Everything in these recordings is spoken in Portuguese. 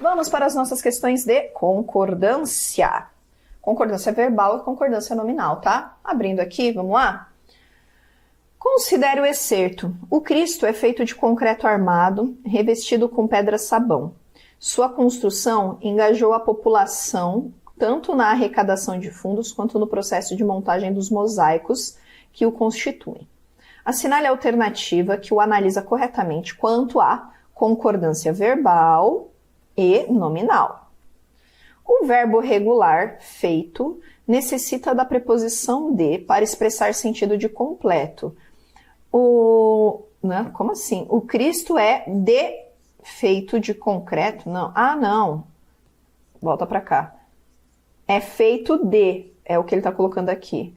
Vamos para as nossas questões de concordância. Concordância verbal e concordância nominal, tá? Abrindo aqui, vamos lá? Considere o excerto. O Cristo é feito de concreto armado, revestido com pedra-sabão. Sua construção engajou a população tanto na arrecadação de fundos quanto no processo de montagem dos mosaicos que o constituem. Assinale a alternativa que o analisa corretamente quanto à concordância verbal e nominal. O verbo regular, feito, necessita da preposição de para expressar sentido de completo. Como assim? O Cristo é feito de concreto? Não. Ah, não. Volta para cá. É feito de, é o que ele está colocando aqui.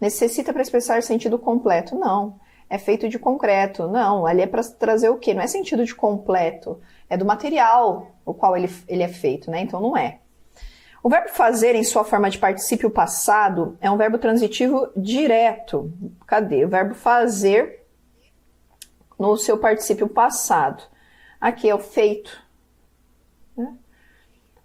Necessita para expressar sentido completo? Não. É feito de concreto? Não. Ali é para trazer o quê? Não é sentido de completo. É do material o qual ele é feito, né? Então não é. O verbo fazer, em sua forma de particípio passado, é um verbo transitivo direto. Cadê? O verbo fazer no seu particípio passado. Aqui é o feito.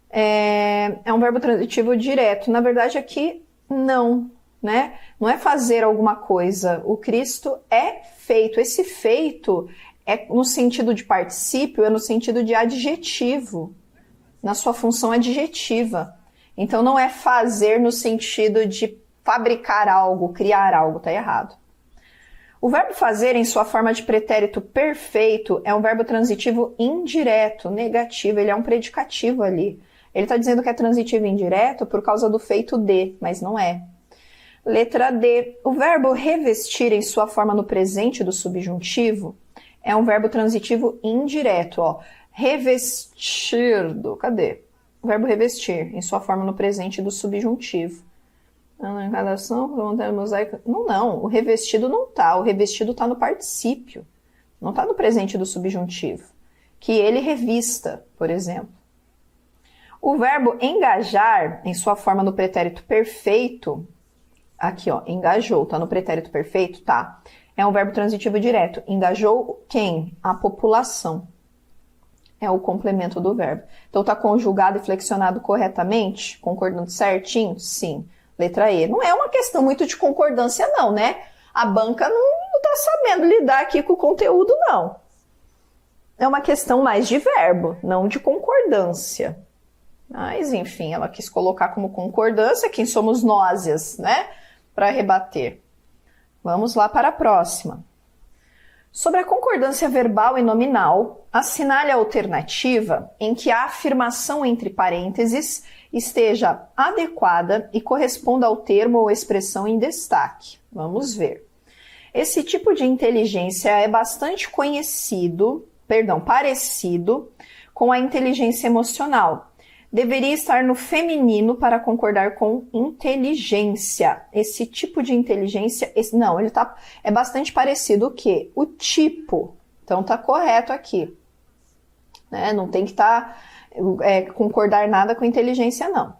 É um verbo transitivo direto. Na verdade, aqui não, né? Não é fazer alguma coisa. O Cristo é feito. Esse feito é no sentido de particípio, é no sentido de adjetivo. Na sua função adjetiva. Então, não é fazer no sentido de fabricar algo, criar algo, tá errado. O verbo fazer, em sua forma de pretérito perfeito, é um verbo transitivo indireto, negativo, ele é um predicativo ali. Ele está dizendo que é transitivo indireto por causa do feito de, mas não é. Letra D. O verbo revestir, em sua forma no presente do subjuntivo, é um verbo transitivo indireto, ó. Revestir, cadê? O verbo revestir, em sua forma no presente do subjuntivo. Na encarnação, mosaico. Não, o revestido não tá. O revestido tá no particípio. Não tá no presente do subjuntivo. Que ele revista, por exemplo. O verbo engajar, em sua forma no pretérito perfeito, aqui ó, engajou, tá no pretérito perfeito? Tá. É um verbo transitivo direto. Engajou quem? A população. É o complemento do verbo. Então, tá conjugado e flexionado corretamente? Concordando certinho? Sim. Letra E. Não é uma questão muito de concordância, não, né? A banca não tá sabendo lidar aqui com o conteúdo, não. É uma questão mais de verbo, não de concordância. Mas, enfim, ela quis colocar como concordância, quem somos nós, né? Para rebater. Vamos lá para a próxima. Sobre a concordância verbal e nominal, assinale a alternativa em que a afirmação entre parênteses esteja adequada e corresponda ao termo ou expressão em destaque. Vamos ver. Esse tipo de inteligência é bastante parecido com a inteligência emocional. Deveria estar no feminino para concordar com inteligência. Esse tipo de inteligência, é bastante parecido o quê? O tipo. Então tá correto aqui. Né? Não tem que concordar nada com inteligência, não.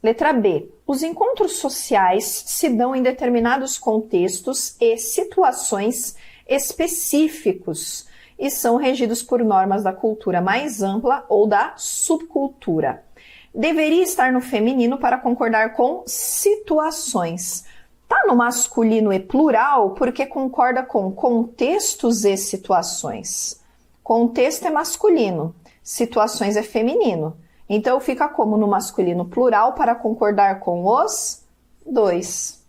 Letra B. Os encontros sociais se dão em determinados contextos e situações específicos e são regidos por normas da cultura mais ampla ou da subcultura. Deveria estar no feminino para concordar com situações. Tá no masculino e plural porque concorda com contextos e situações. Contexto é masculino, situações é feminino. Então fica como no masculino plural para concordar com os dois.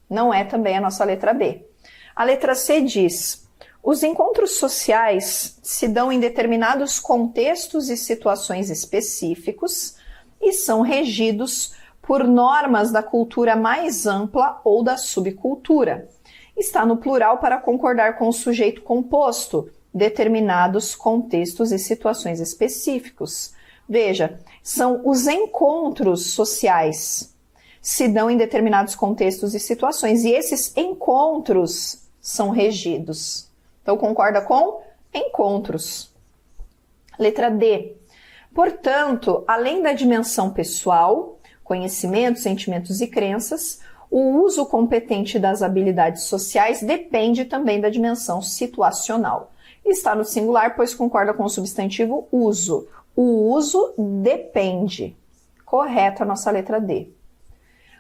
Não é também a nossa letra B. A letra C diz: os encontros sociais se dão em determinados contextos e situações específicos e são regidos por normas da cultura mais ampla ou da subcultura. Está no plural para concordar com o sujeito composto, determinados contextos e situações específicos. Veja, são os encontros sociais. Se dão em determinados contextos e situações, e esses encontros são regidos. Então, concorda com encontros. Letra D. Portanto, além da dimensão pessoal, conhecimentos, sentimentos e crenças, o uso competente das habilidades sociais depende também da dimensão situacional. Está no singular, pois concorda com o substantivo uso. O uso depende. Correto a nossa letra D.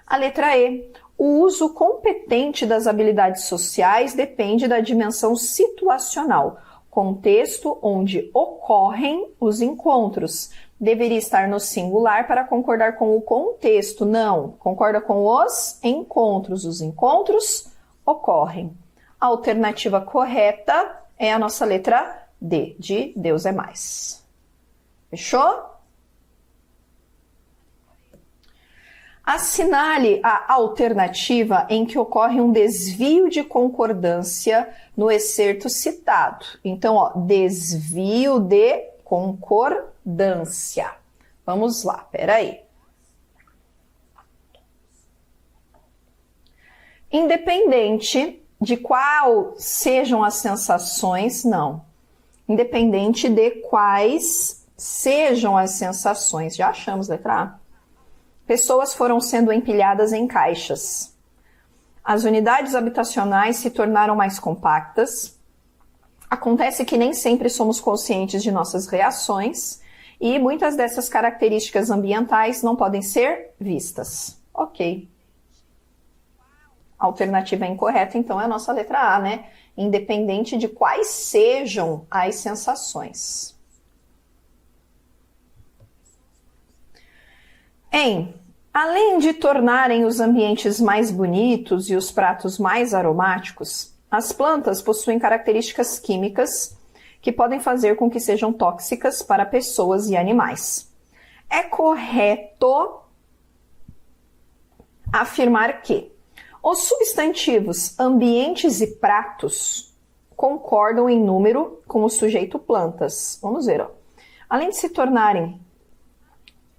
A letra E. O uso competente das habilidades sociais depende da dimensão situacional, contexto onde ocorrem os encontros. Deveria estar no singular para concordar com o contexto. Não, concorda com os encontros. Os encontros ocorrem. A alternativa correta é a nossa letra D, de Deus é mais. Fechou? Assinale a alternativa em que ocorre um desvio de concordância no excerto citado. Então, ó, desvio de concordância. Vamos lá, peraí. Independente de qual sejam as sensações, não. Independente de quais sejam as sensações. Já achamos, letra A. Pessoas foram sendo empilhadas em caixas. As unidades habitacionais se tornaram mais compactas. Acontece que nem sempre somos conscientes de nossas reações e muitas dessas características ambientais não podem ser vistas. Ok. A alternativa é incorreta, então é a nossa letra A, né? Independente de quais sejam as sensações. Além de tornarem os ambientes mais bonitos e os pratos mais aromáticos, as plantas possuem características químicas que podem fazer com que sejam tóxicas para pessoas e animais. É correto afirmar que os substantivos ambientes e pratos concordam em número com o sujeito plantas. Vamos ver, ó. Além de se tornarem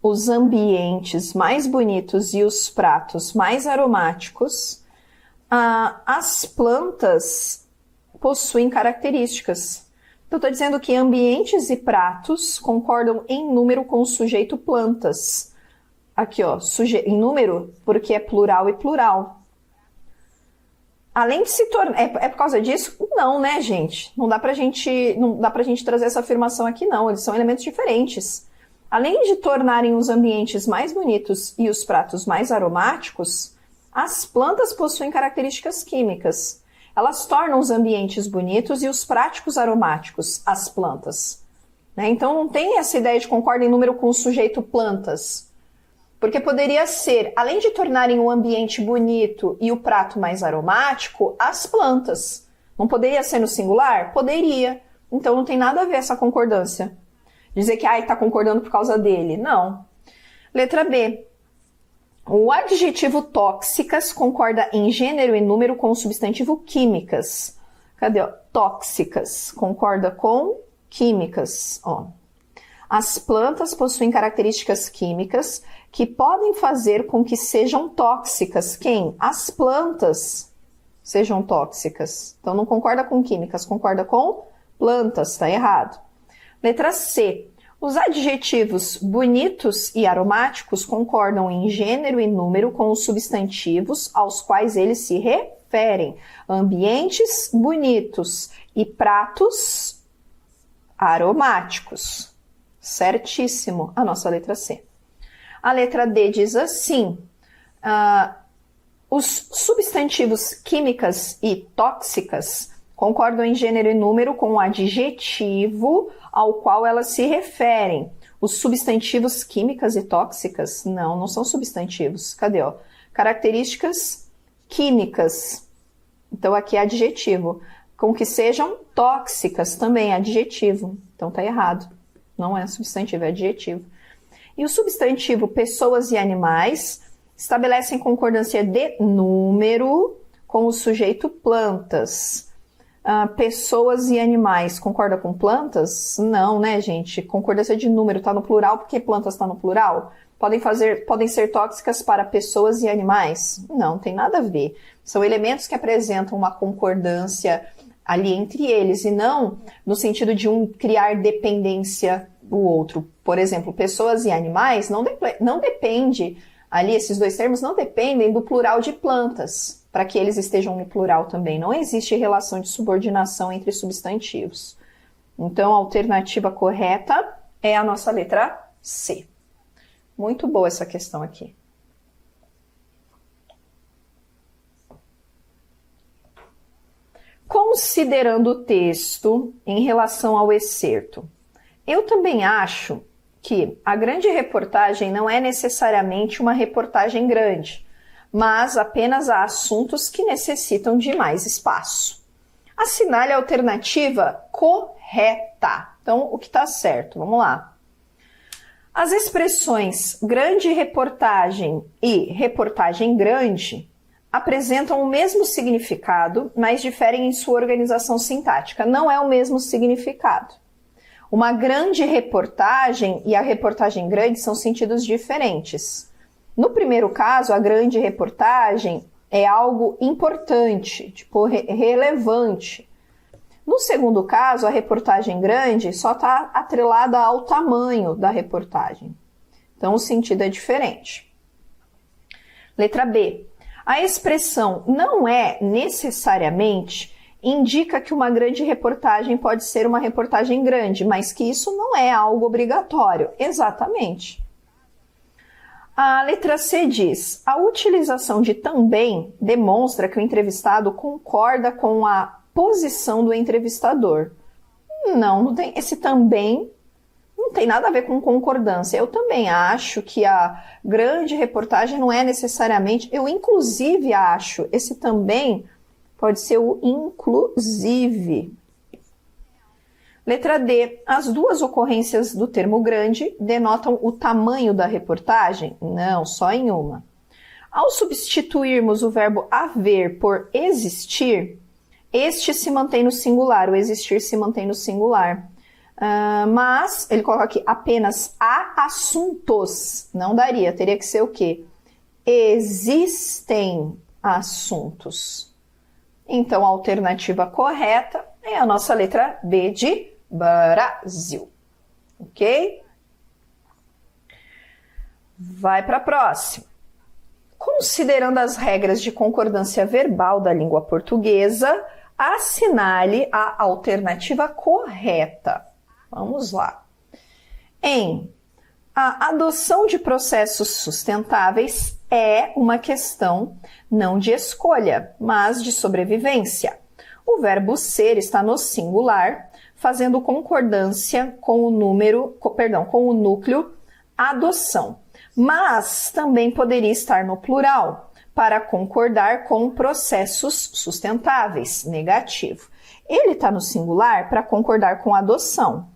os ambientes mais bonitos e os pratos mais aromáticos, as plantas possuem características. Então, estou dizendo que ambientes e pratos concordam em número com o sujeito plantas. Aqui, ó, em número, porque é plural e plural. Além de se tornar... É por causa disso? Não, né, gente? Não dá pra gente trazer essa afirmação aqui, não. Eles são elementos diferentes. Além de tornarem os ambientes mais bonitos e os pratos mais aromáticos, as plantas possuem características químicas. Elas tornam os ambientes bonitos e os práticos aromáticos, as plantas. Né? Então, não tem essa ideia de concorda em número com o sujeito plantas. Porque poderia ser, além de tornarem o ambiente bonito e o prato mais aromático, as plantas. Não poderia ser no singular? Poderia. Então, não tem nada a ver essa concordância. Dizer que está concordando por causa dele. Não. Letra B. O adjetivo tóxicas concorda em gênero e número com o substantivo químicas. Cadê? Ó? Tóxicas. Concorda com químicas. Ó. As plantas possuem características químicas que podem fazer com que sejam tóxicas. Quem? As plantas sejam tóxicas. Então, não concorda com químicas, concorda com plantas. Está errado. Letra C. Os adjetivos bonitos e aromáticos concordam em gênero e número com os substantivos aos quais eles se referem. Ambientes bonitos e pratos aromáticos. Certíssimo, a nossa letra C. A letra D diz assim, os substantivos químicas e tóxicas concordam em gênero e número com o adjetivo ao qual elas se referem. Os substantivos químicas e tóxicas, não são substantivos. Cadê, ó? Características químicas. Então, aqui é adjetivo. Com que sejam tóxicas, também é adjetivo. Então, tá errado. Não é substantivo, é adjetivo. E o substantivo pessoas e animais estabelecem concordância de número com o sujeito plantas. Pessoas e animais, concorda com plantas? Não, né, gente? Concordância de número está no plural, porque plantas está no plural? Podem ser tóxicas para pessoas e animais? Não, tem nada a ver. São elementos que apresentam uma concordância ali entre eles, e não no sentido de um criar dependência do outro. Por exemplo, pessoas e animais não depende, ali esses dois termos não dependem do plural de plantas, para que eles estejam no plural também. Não existe relação de subordinação entre substantivos. Então, a alternativa correta é a nossa letra C. Muito boa essa questão aqui. Considerando o texto em relação ao excerto, eu também acho que a grande reportagem não é necessariamente uma reportagem grande, mas apenas há assuntos que necessitam de mais espaço. Assinale a alternativa correta. Então, o que está certo? Vamos lá. As expressões grande reportagem e reportagem grande apresentam o mesmo significado, mas diferem em sua organização sintática. Não é o mesmo significado. Uma grande reportagem e a reportagem grande são sentidos diferentes. No primeiro caso, a grande reportagem é algo importante, tipo relevante. No segundo caso, a reportagem grande só está atrelada ao tamanho da reportagem. Então, o sentido é diferente. Letra B. A expressão não é necessariamente indica que uma grande reportagem pode ser uma reportagem grande, mas que isso não é algo obrigatório. Exatamente. A letra C diz: a utilização de também demonstra que o entrevistado concorda com a posição do entrevistador. Não tem. Esse também não tem nada a ver com concordância. Eu também acho que a grande reportagem não é necessariamente. Eu, inclusive, acho. Esse também pode ser o inclusive. Letra D. As duas ocorrências do termo grande denotam o tamanho da reportagem? Não, só em uma. Ao substituirmos o verbo haver por existir, este se mantém no singular, o existir se mantém no singular. Mas ele coloca aqui apenas há assuntos. Não daria, teria que ser o quê? Existem assuntos. Então, a alternativa correta é a nossa letra B de Brasil. Ok? Vai para a próxima. Considerando as regras de concordância verbal da língua portuguesa, assinale a alternativa correta. Vamos lá. A adoção de processos sustentáveis é uma questão não de escolha, mas de sobrevivência. O verbo ser está no singular, fazendo concordância com o núcleo adoção, mas também poderia estar no plural, para concordar com processos sustentáveis, negativo. Ele está no singular para concordar com a adoção.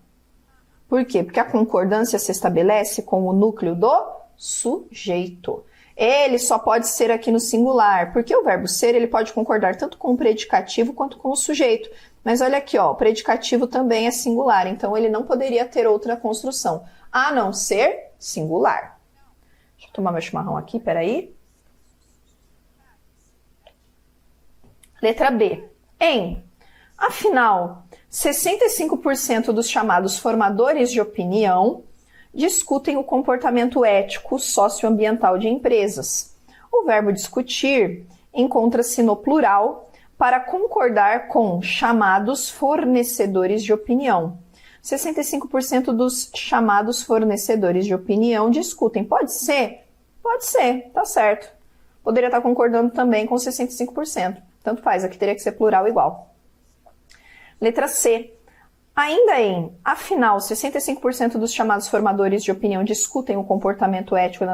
Por quê? Porque a concordância se estabelece com o núcleo do sujeito. Ele só pode ser aqui no singular, porque o verbo ser ele pode concordar tanto com o predicativo quanto com o sujeito. Mas olha aqui, ó, o predicativo também é singular, então ele não poderia ter outra construção, a não ser singular. Deixa eu tomar meu chimarrão aqui, peraí. Letra B. Afinal, 65% dos chamados formadores de opinião discutem o comportamento ético socioambiental de empresas. O verbo discutir encontra-se no plural para concordar com chamados fornecedores de opinião. 65% dos chamados fornecedores de opinião discutem. Pode ser? Pode ser, tá certo. Poderia estar concordando também com 65%. Tanto faz, aqui teria que ser plural igual. Letra C. Afinal, 65% dos chamados formadores de opinião discutem o comportamento ético,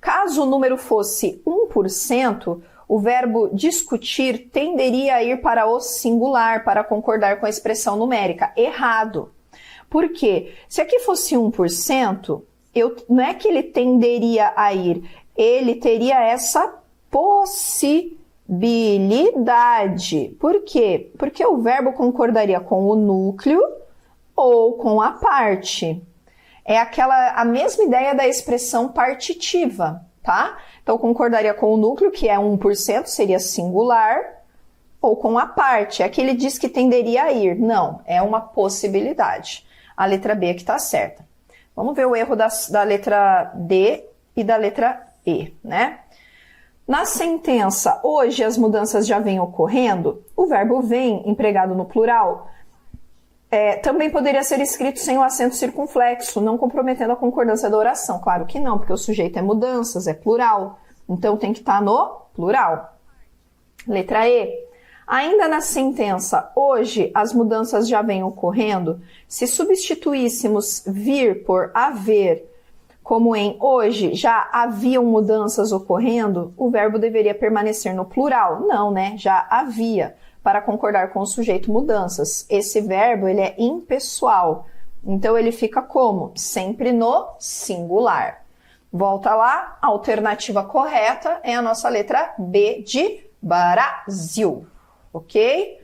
caso o número fosse 1%, o verbo discutir tenderia a ir para o singular, para concordar com a expressão numérica. Errado. Por quê? Se aqui fosse 1%, não é que ele tenderia a ir, ele teria essa possibilidade. Por quê? Porque o verbo concordaria com o núcleo ou com a parte. É a mesma ideia da expressão partitiva, tá? Então, concordaria com o núcleo, que é 1%, seria singular, ou com a parte. Aqui ele diz que tenderia a ir. Não, é uma possibilidade. A letra B aqui está certa. Vamos ver o erro da letra D e da letra E, né? Na sentença, hoje as mudanças já vêm ocorrendo, o verbo vem, empregado no plural, Também poderia ser escrito sem o acento circunflexo, não comprometendo a concordância da oração. Claro que não, porque o sujeito é mudanças, é plural. Então tem que estar no plural. Letra E. Ainda na sentença, hoje as mudanças já vêm ocorrendo, se substituíssemos vir por haver, como em hoje já haviam mudanças ocorrendo, o verbo deveria permanecer no plural. Não, né? Já havia, para concordar com o sujeito mudanças. Esse verbo, ele é impessoal. Então, ele fica como? Sempre no singular. Volta lá, a alternativa correta é a nossa letra B de Brasil. Ok?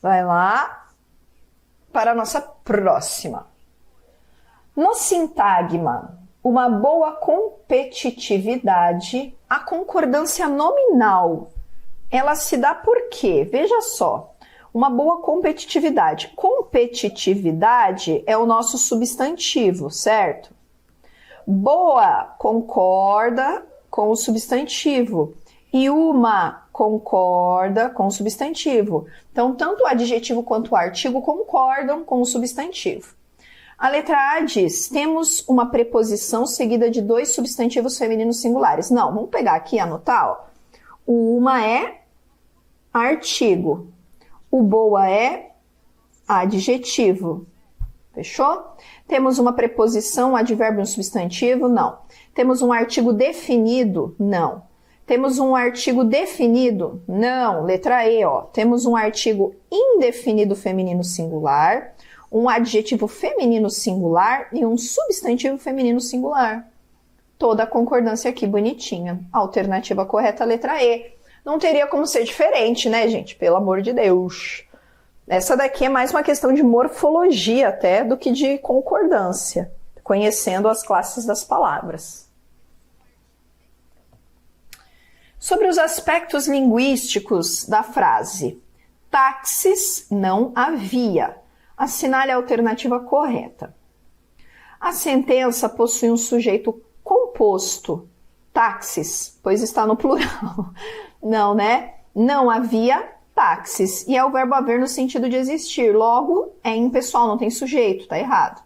Vai lá para a nossa próxima. No sintagma, uma boa competitividade, a concordância nominal, ela se dá por quê? Veja só, uma boa competitividade. Competitividade é o nosso substantivo, certo? Boa concorda com o substantivo e uma concorda com o substantivo. Então, tanto o adjetivo quanto o artigo concordam com o substantivo. A letra A diz, temos uma preposição seguida de dois substantivos femininos singulares. Não, vamos pegar aqui e anotar, ó. O uma é artigo, o boa é adjetivo. Fechou? Temos uma preposição, um advérbio e um substantivo? Não. Temos um artigo definido? Não. Temos um artigo definido? Não. Letra E, ó. Temos um artigo indefinido feminino singular, um adjetivo feminino singular e um substantivo feminino singular. Toda a concordância aqui bonitinha. Alternativa correta, letra E. Não teria como ser diferente, né, gente? Pelo amor de Deus. Essa daqui é mais uma questão de morfologia até do que de concordância, conhecendo as classes das palavras. Sobre os aspectos linguísticos da frase, táxis não havia. Assinale a alternativa correta. A sentença possui um sujeito composto, táxis, pois está no plural. Não, né? Não havia táxis. E é o verbo haver no sentido de existir. Logo, é impessoal, não tem sujeito, tá errado.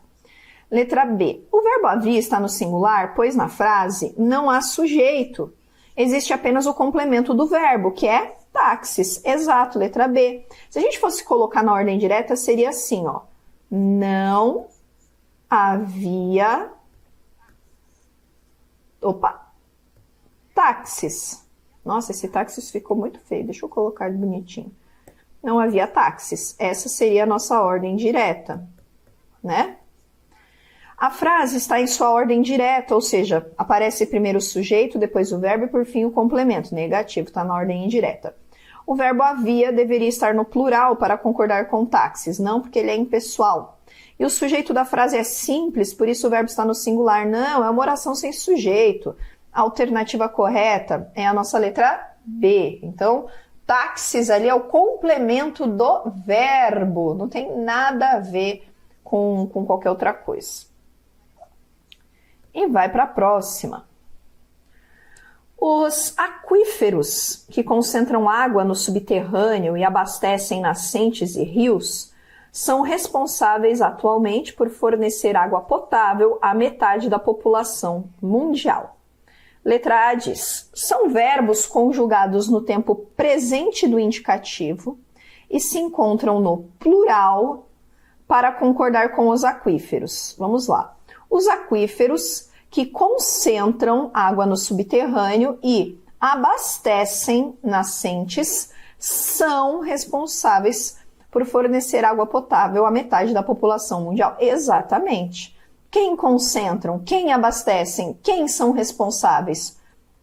Letra B. O verbo havia está no singular, pois na frase não há sujeito. Existe apenas o complemento do verbo, que é táxis. Exato, letra B. Se a gente fosse colocar na ordem direta, seria assim, ó. Não havia... táxis. Nossa, esse táxis ficou muito feio. Deixa eu colocar bonitinho. Não havia táxis. Essa seria a nossa ordem direta, né? A frase está em sua ordem direta, ou seja, aparece primeiro o sujeito, depois o verbo e por fim o complemento. Negativo, está na ordem indireta. O verbo havia deveria estar no plural para concordar com táxis, não porque ele é impessoal. E o sujeito da frase é simples, por isso o verbo está no singular. Não, é uma oração sem sujeito. A alternativa correta é a nossa letra B. Então, táxis ali é o complemento do verbo. Não tem nada a ver com qualquer outra coisa. E vai para a próxima. Os aquíferos, que concentram água no subterrâneo e abastecem nascentes e rios, são responsáveis atualmente por fornecer água potável à metade da população mundial. Letra A diz, são verbos conjugados no tempo presente do indicativo e se encontram no plural para concordar com os aquíferos. Vamos lá. Os aquíferos que concentram água no subterrâneo e abastecem nascentes são responsáveis por fornecer água potável à metade da população mundial. Exatamente. Quem concentram? Quem abastecem? Quem são responsáveis?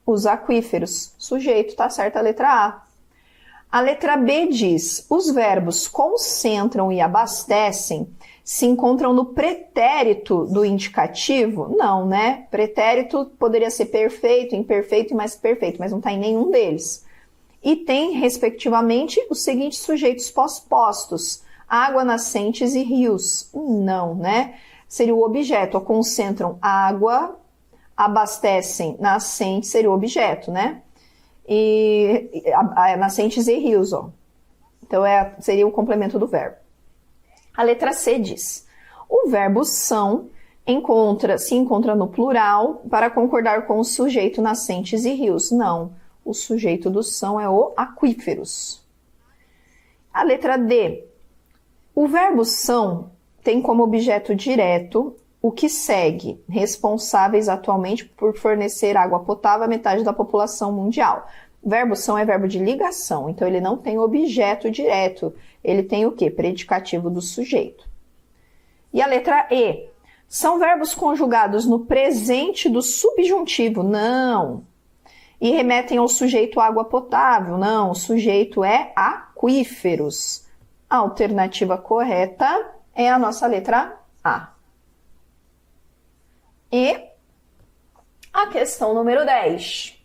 Os aquíferos. Sujeito, tá certa a letra A. A letra B diz, os verbos concentram e abastecem se encontram no pretérito do indicativo? Não, né? Pretérito poderia ser perfeito, imperfeito e mais perfeito, mas não está em nenhum deles. E tem, respectivamente, os seguintes sujeitos pós-postos, água, nascentes e rios. Não, né? Seria o objeto, concentram água, abastecem nascentes, seria o objeto, né? E nascentes e rios, ó. Então, seria o complemento do verbo. A letra C diz: o verbo são se encontra no plural para concordar com o sujeito nascentes e rios. Não, o sujeito do são é o aquíferos. A letra D. O verbo são tem como objeto direto o que segue, responsáveis atualmente por fornecer água potável à metade da população mundial. Verbo são é verbo de ligação, então ele não tem objeto direto, ele tem o quê? Predicativo do sujeito. E a letra E. São verbos conjugados no presente do subjuntivo? Não. E remetem ao sujeito água potável? Não, o sujeito é aquíferos. A alternativa correta é a nossa letra A. E a questão número 10.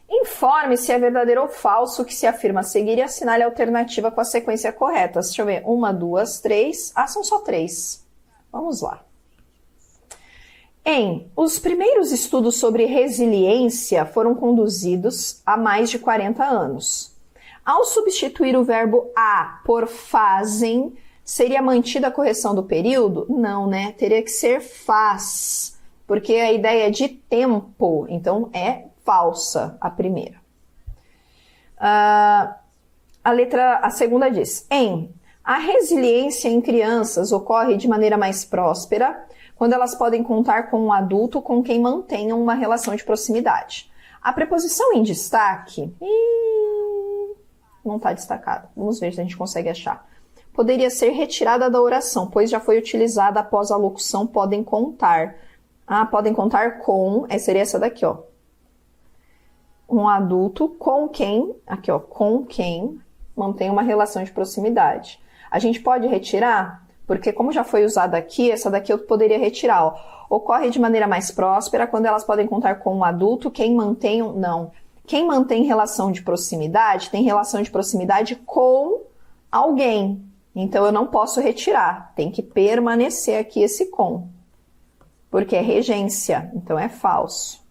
Informe se é verdadeiro ou falso o que se afirma a seguir e assinale a alternativa com a sequência correta. Deixa eu ver. 1, 2, 3. Ah, são só 3. Vamos lá. Os primeiros estudos sobre resiliência foram conduzidos há mais de 40 anos. Ao substituir o verbo a por fazem, seria mantida a correção do período? Não, né? Teria que ser faz, porque a ideia é de tempo, então é falsa a primeira. A segunda diz: a resiliência em crianças ocorre de maneira mais próspera quando elas podem contar com um adulto com quem mantenham uma relação de proximidade. A preposição em destaque não está destacada. Vamos ver se a gente consegue achar. Poderia ser retirada da oração, pois já foi utilizada após a locução podem contar. Podem contar com, seria essa daqui, ó. Um adulto com quem, aqui ó, com quem mantém uma relação de proximidade. A gente pode retirar? Porque como já foi usada aqui, essa daqui eu poderia retirar, ó. Ocorre de maneira mais próspera quando elas podem contar com um adulto, quem mantém, não. Quem mantém relação de proximidade, tem relação de proximidade com alguém. Então eu não posso retirar, tem que permanecer aqui esse com. Porque é regência, então é falso.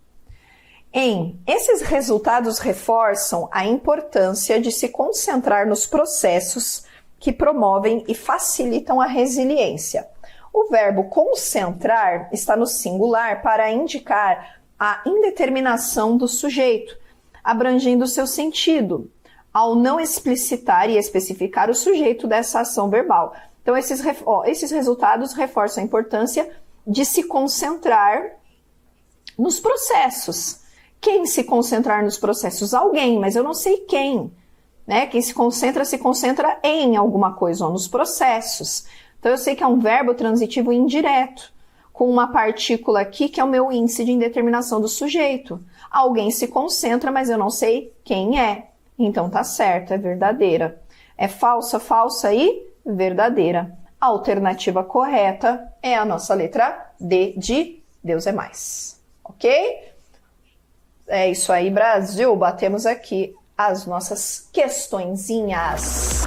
Esses resultados reforçam a importância de se concentrar nos processos que promovem e facilitam a resiliência. O verbo concentrar está no singular para indicar a indeterminação do sujeito, abrangendo seu sentido, ao não explicitar e especificar o sujeito dessa ação verbal. Então, esses resultados reforçam a importância de se concentrar nos processos. Quem se concentrar nos processos? Alguém, mas eu não sei quem. Né? Quem se concentra em alguma coisa, nos processos. Então, eu sei que é um verbo transitivo indireto, com uma partícula aqui que é o meu índice de indeterminação do sujeito. Alguém se concentra, mas eu não sei quem é. Então, tá certo, é verdadeira. É falsa, falsa e verdadeira. A alternativa correta é a nossa letra D de Deus é mais. Ok? É isso aí, Brasil. Batemos aqui as nossas questõezinhas.